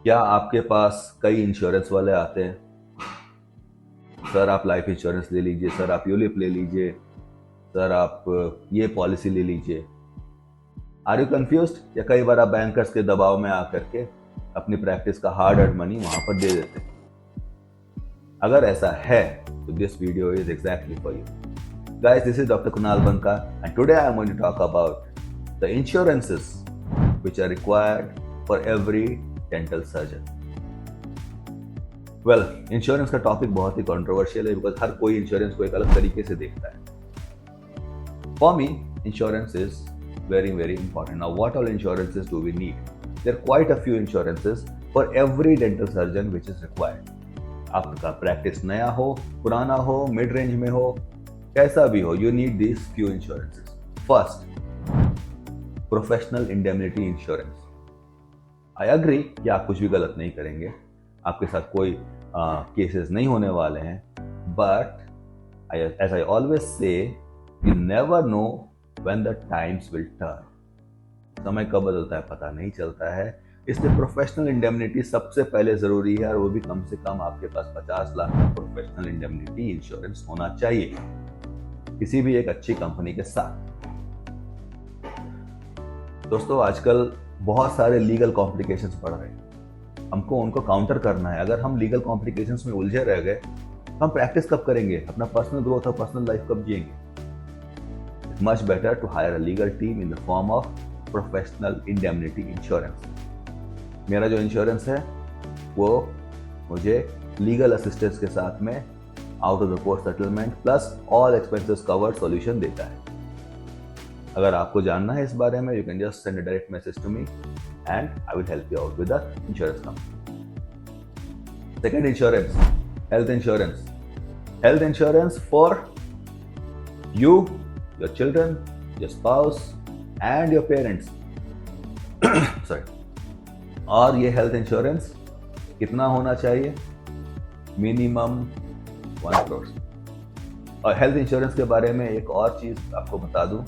क्या आपके पास कई इंश्योरेंस वाले आते हैं? सर आप लाइफ इंश्योरेंस ले लीजिए, सर आप यूलिप ले लीजिए, सर आप ये पॉलिसी ले लीजिए। Are you confused? या कई बार आप बैंकर्स के दबाव में आकर के अपनी प्रैक्टिस का हार्ड अर्न मनी वहां पर दे देते हैं। अगर ऐसा है तो this video is exactly for you guys. This is doctor Kunal Banka and today I am going to talk about the insurances which are required for every dental surgeon. Well insurance का topic बहुत ही कंट्रोवर्शियल है because हर कोई insurance को एक अलग तरीके से देखता है। For me insurance is very very important. Now what all insurances do we need? There are quite a few insurances for every dental surgeon which is required. आपका प्रैक्टिस नया हो, पुराना हो, मिड रेंज में हो, कैसा भी हो, you need these few insurances. First, professional indemnity insurance. I agree कि आप कुछ भी गलत नहीं करेंगे, आपके साथ कोई केसेस नहीं होने वाले हैं, but as I always say you never know when the times will turn. समय कब बदलता है पता नहीं चलता है, इसलिए प्रोफेशनल इंडेमनिटी सबसे पहले जरूरी है और वो भी कम से कम आपके पास 50 लाख का प्रोफेशनल इंडेमनिटी इंश्योरेंस होना चाहिए किसी भी एक अच्छी कंपनी के साथ। दोस्तों आजकल बहुत सारे लीगल कॉम्प्लिकेशंस बढ़ रहे हैं, हमको उनको काउंटर करना है। अगर हम लीगल कॉम्प्लिकेशंस में उलझे रह गए तो हम प्रैक्टिस कब करेंगे, अपना पर्सनल ग्रोथ और पर्सनल लाइफ कब जिएंगे? Much better to hire a legal team in the form of professional indemnity insurance. मेरा जो इंश्योरेंस है वो मुझे लीगल असिस्टेंस के साथ में out of the court settlement plus all expenses covered solution देता है। अगर आपको जानना है इस बारे में, you can just send a direct message to me and I will help you out with the insurance company. Second insurance, health insurance. Health insurance for you, your children, your spouse and your parents. Sorry. और ये health insurance कितना होना चाहिए? Minimum 1 crore. और health insurance के बारे में एक और चीज आपको बता दूं,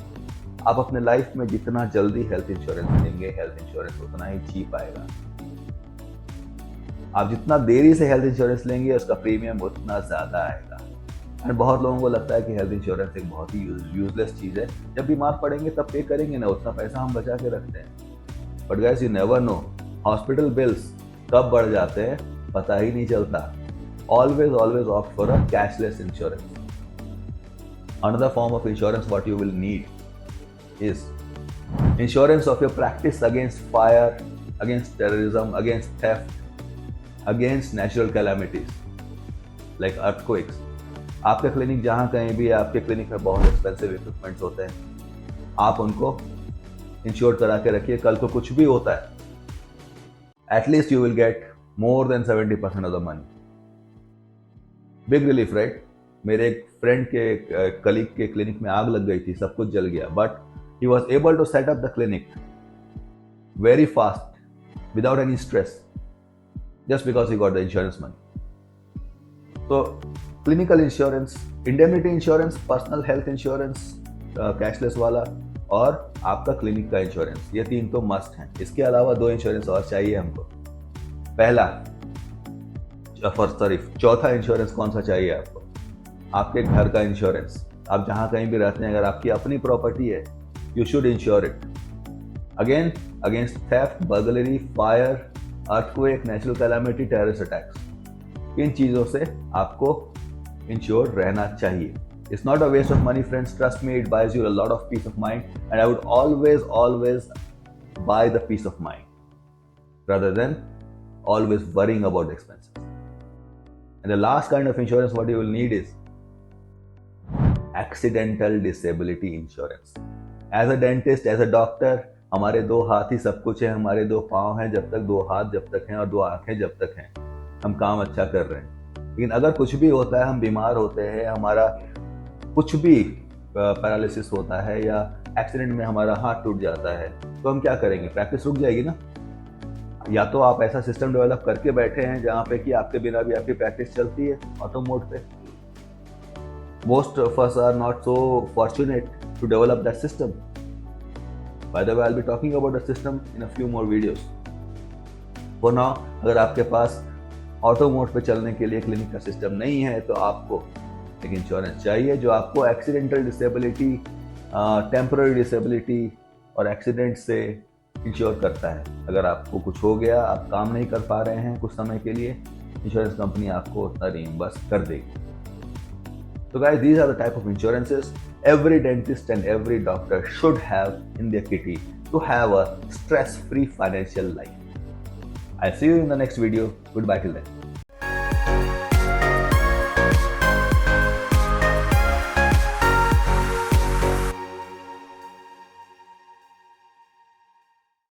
आप अपने लाइफ में जितना जल्दी हेल्थ इंश्योरेंस लेंगे, हेल्थ इंश्योरेंस उतना ही चीप आएगा। आप जितना देरी से हेल्थ इंश्योरेंस लेंगे उसका प्रीमियम उतना ज्यादा आएगा। और बहुत लोगों को लगता है कि हेल्थ इंश्योरेंस एक बहुत ही यूजलेस चीज है, जब बीमार पड़ेंगे तब पे करेंगे ना, उतना पैसा हम बचा के रखते हैं। But guys you never no, hospital bills कब बढ़ जाते हैं पता ही नहीं चलता। Always always opt for a cashless insurance. Another form of insurance what you will need is insurance of your practice against fire, against terrorism, against theft, against natural calamities like earthquakes. आपका clinic जहाँ कहीं भी है, आपके clinic में बहुत expensive equipments होते हैं, आप उनको इंश्योर करा के रखिए। कल को कुछ भी होता है at least you will get more than 70% of the money. Big relief right? मेरे एक फ्रेंड के कलीग के क्लिनिक में आग लग गई थी, सब कुछ जल गया, but he was able to set up the clinic very fast without any stress just because he got the insurance money. So clinical insurance, indemnity insurance, personal health insurance, cashless वाला और आपका क्लिनिक का insurance, ये 3 तो must हैं। इसके अलावा 2 insurance और चाहिए हमको। पहला चौथा इंश्योरेंस कौन सा चाहिए आपको? आपके घर का इंश्योरेंस। आप जहां कहीं भी रहते हैं, अगर आपकी अपनी प्रॉपर्टी है, you should insure it against theft, burglary, fire, earthquake, natural calamity, terrorist attacks. इन चीजों से आपको इंश्योर रहना चाहिए। It's not a waste of money, friends. Trust me, it buys you a lot of peace of mind, and I would always buy the peace of mind rather than always worrying about the expenses. And the last kind of insurance what you will need is accidental disability insurance. As a dentist, as a doctor, हमारे 2 हाथ ही सब कुछ है, हमारे 2 पाँव हैं, जब तक 2 हाथ जब तक हैं और 2 आंखें जब तक हैं हम काम अच्छा कर रहे हैं। लेकिन अगर कुछ भी होता है, हम बीमार होते हैं, हमारा कुछ भी पैरालिसिस होता है या एक्सीडेंट में हमारा हाथ टूट जाता है, तो हम क्या करेंगे? प्रैक्टिस रुक जाएगी ना। या तो आप ऐसा सिस्टम डेवलप करके बैठे हैं जहाँ पे कि आपके बिना भी आपकी प्रैक्टिस चलती है ऑटो मोड पे। Most of us are not so fortunate to develop that system. By the way, I'll be talking about the system in a few more videos. For now अगर आपके पास ऑटो मोड पे चलने के लिए clinic का system नहीं है तो आपको एक इंश्योरेंस चाहिए जो आपको एक्सीडेंटल डिसेबिलिटी, टेम्पररी डिसेबिलिटी और एक्सीडेंट से इंश्योर करता है। अगर आपको कुछ हो गया, आप काम नहीं कर पा रहे हैं कुछ समय के लिए, इंश्योरेंस कंपनी आपको उतना रीइंबर्स कर देगी। So guys, these are the type of insurances every dentist and every doctor should have in their kitty to have a stress-free financial life. I'll see you in the next video. Goodbye till then.